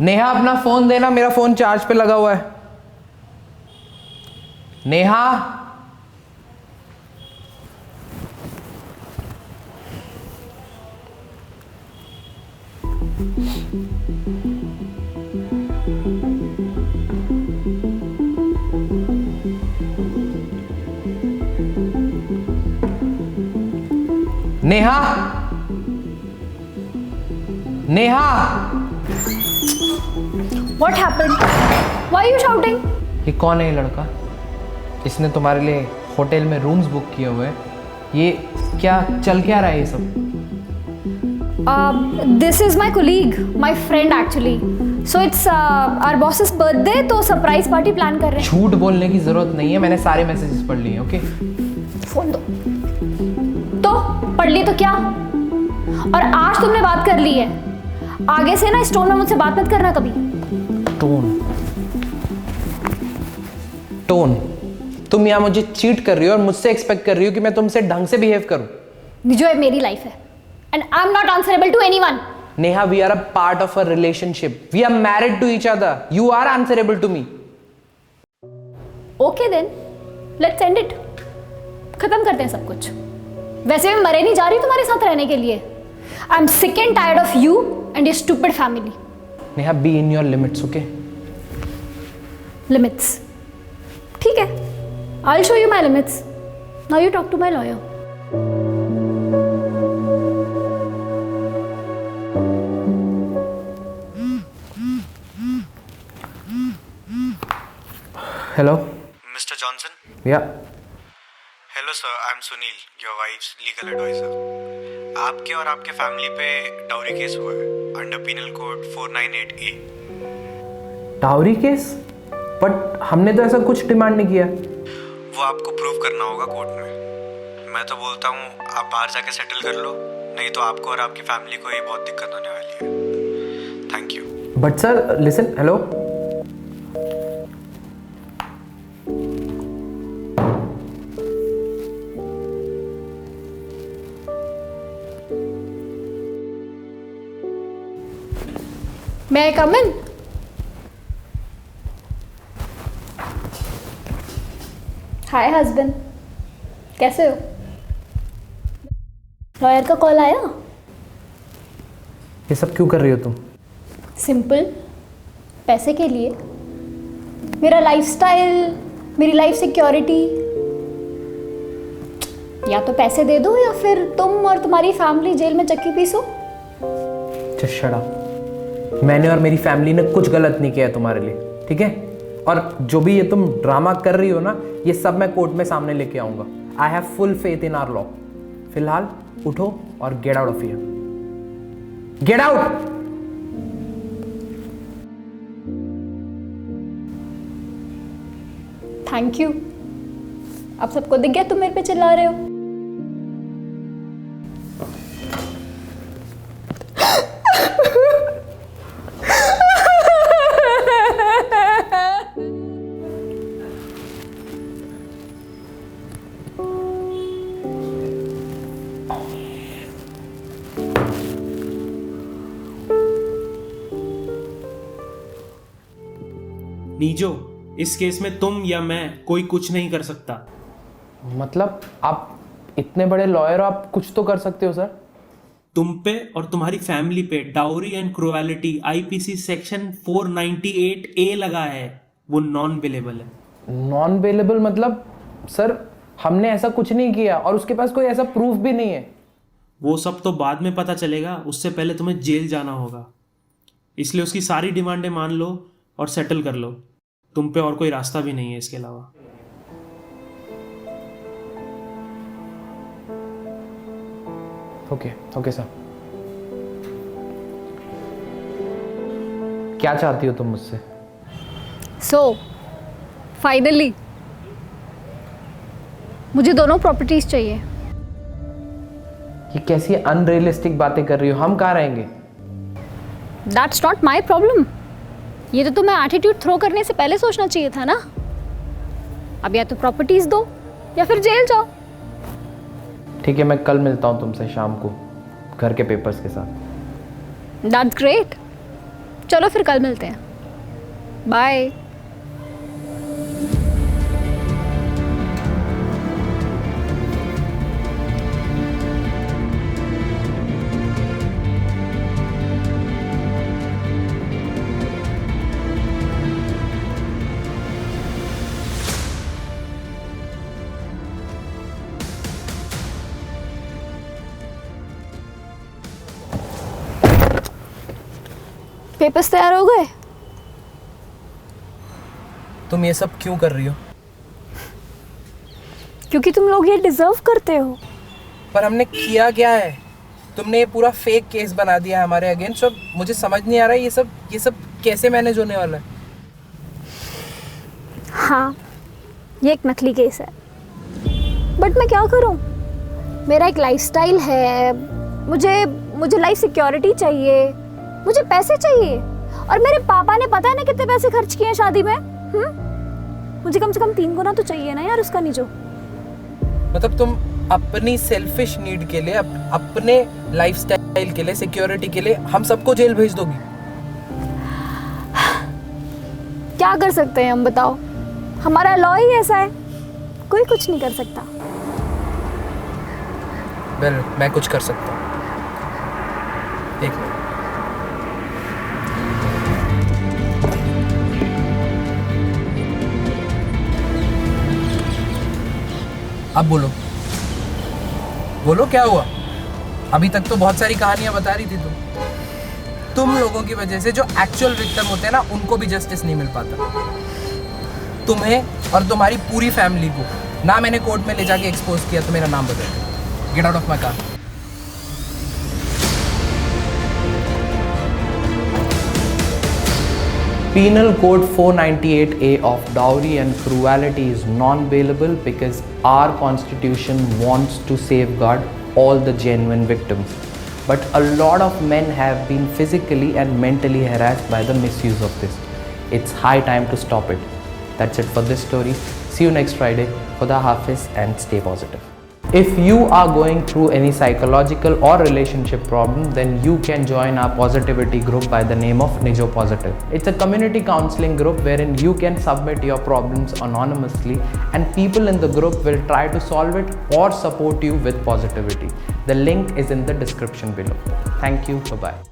नेहा अपना फोन देना, मेरा फोन चार्ज पे लगा हुआ है। Neha, Neha, Neha. What happened? Why are you shouting? ये कौन है ये लड़का? इसने तुम्हारे लिए होटल में रूम्स बुक किए हुए हैं। ये क्या चल क्या रहा है ये सब? This is my colleague, my friend actually. So it's our boss's birthday, तो सरप्राइज पार्टी प्लान कर रहे हैं। झूठ बोलने की जरूरत नहीं है, मैंने सारे मैसेजेस पढ़ लिए। ओके, फोन दो। तो पढ़ ली तो क्या? और आज तुमने बात कर ली है, आगे से ना स्टोन में मुझसे बात मत करना कभी। टोन टोन, तुम यहाँ मुझे चीट कर रही हो और मुझसे एक्सपेक्ट कर रही हो कि मैं तुमसे ढंग से बिहेव करूं। जो है मेरी लाइफ है and I am not answerable to anyone. Neha, we are a part of a relationship, we are married to each other, you are answerable to me. Okay then, let's end it. खत्म करते हैं सब कुछ। वैसे मैं मरे नहीं जा रही तुम्हारे साथ रहने के लिए। I am sick and tired of you and your stupid family. Neha, be in your limits. Okay, limits, ठीक है, I will show you my limits. Now you talk to my lawyer. Hello Mr. Johnson? या Hello sir, I'm Sunil, your wife's legal advisor. आपके और आपके family पे dowry case हुआ है under penal code 498A। Dowry case? But हमने तो ऐसा कुछ डिमांड नहीं किया। वो आपको प्रूव करना होगा कोर्ट में। मैं तो बोलता हूँ आप बाहर जाके सेटल कर लो, नहीं तो आपको और आपकी फैमिली को ये बहुत दिक्कत होने वाली है। Thank you. But sir listen, hello, May I come in? Hi husband, कैसे हो? लॉयर का कॉल आया? ये सब क्यों कर रही हो तुम? सिंपल, पैसे के लिए। मेरा लाइफस्टाइल, मेरी लाइफ सिक्योरिटी। या तो पैसे दे दो या फिर तुम और तुम्हारी फैमिली जेल में चक्की पीसो। Just shut up. मैंने और मेरी फैमिली ने कुछ गलत नहीं किया है तुम्हारे लिए, ठीक है? और जो भी ये तुम ड्रामा कर रही हो ना, ये सब मैं कोर्ट में सामने लेके आऊंगा। I have full faith in our law. फिलहाल उठो और get out of here. Get out. Thank you. अब सबको दिख गया तुम मेरे पे चिल्ला रहे हो। नीजो, इस केस में तुम या मैं कोई कुछ नहीं कर सकता। मतलब आप इतने बड़े लॉयर हो, आप कुछ तो कर सकते हो सर। तुम पे और तुम्हारी फैमिली पे dowry and cruelty IPC section 498A लगा है, वो नॉन बेलेबल है। नॉन बेलेबल मतलब? सर हमने ऐसा कुछ नहीं किया और उसके पास कोई ऐसा प्रूफ भी नहीं है। वो सब तो बाद में पता चलेगा, उससे पहले तुम्हें जेल जाना होगा। इसलिए उसकी सारी डिमांडें मान लो और सेटल कर लो। तुम पे और कोई रास्ता भी नहीं है इसके अलावा। Okay okay sir. क्या चाहती हो तुम मुझसे? सो फाइनली मुझे दोनों प्रॉपर्टीज चाहिए। ये कैसी अनरियलिस्टिक बातें कर रही हो? हम कहाँ रहेंगे? That's not my problem. ये तो तुम्हें एटीट्यूड थ्रो करने से पहले सोचना चाहिए था ना। अब या तो प्रॉपर्टीज दो या फिर जेल जाओ। ठीक है, मैं कल मिलता हूँ तुमसे शाम को घर के पेपर्स के साथ। दैट्स ग्रेट, चलो फिर कल मिलते हैं, बाय। पेपर्स तैयार हो गए? तुम ये सब क्यों कर रही हो? क्योंकि तुम लोग ये डिजर्व करते हो। पर हमने किया क्या है? तुमने ये पूरा फेक केस बना दिया है हमारे अगेंस्ट और मुझे समझ नहीं आ रहा है ये सब कैसे मैनेज होने वाला है। हाँ, ये एक नकली केस है, बट मैं क्या करूं? मेरा एक लाइफस्टाइल है, मुझे लाइफ सिक्योरिटी चाहिए, मुझे पैसे चाहिए, और मेरे पापा ने पता है ना कितने पैसे खर्च किए हैं शादी में। मुझे कम से कम 3 गुना तो चाहिए ना यार उसका नीचो। मतलब तुम अपनी सेल्फिश नीड के लिए, अपने लाइफस्टाइल के लिए, सिक्योरिटी के लिए हम सबको जेल भेज दोगी? क्या कर सकते हैं हम, बताओ? हमारा लॉ ही ऐसा है, कोई कुछ नहीं कर सकता। वेल, मैं कुछ कर सकता हूँ। एक मिनट। अब बोलो क्या हुआ? अभी तक तो बहुत सारी कहानियां बता रही थी तुम लोगों की वजह से जो एक्चुअल विक्टिम होते हैं ना, उनको भी जस्टिस नहीं मिल पाता। तुम्हें और तुम्हारी पूरी फैमिली को ना मैंने कोर्ट में ले जाके एक्सपोज किया तो मेरा नाम बदल गया। Gate out of my car. Penal Code 498A of dowry and cruelty is non-bailable because our constitution wants to safeguard all the genuine victims. But a lot of men have been physically and mentally harassed by the misuse of this. It's high time to stop it. That's it for this story. See you next Friday. Khuda Hafiz and stay positive. If you are going through any psychological or relationship problem, then you can join our positivity group by the name of Nijo Positive. It's a community counseling group wherein you can submit your problems anonymously and people in the group will try to solve it or support you with positivity. The link is in the description below. Thank you. Bye-bye.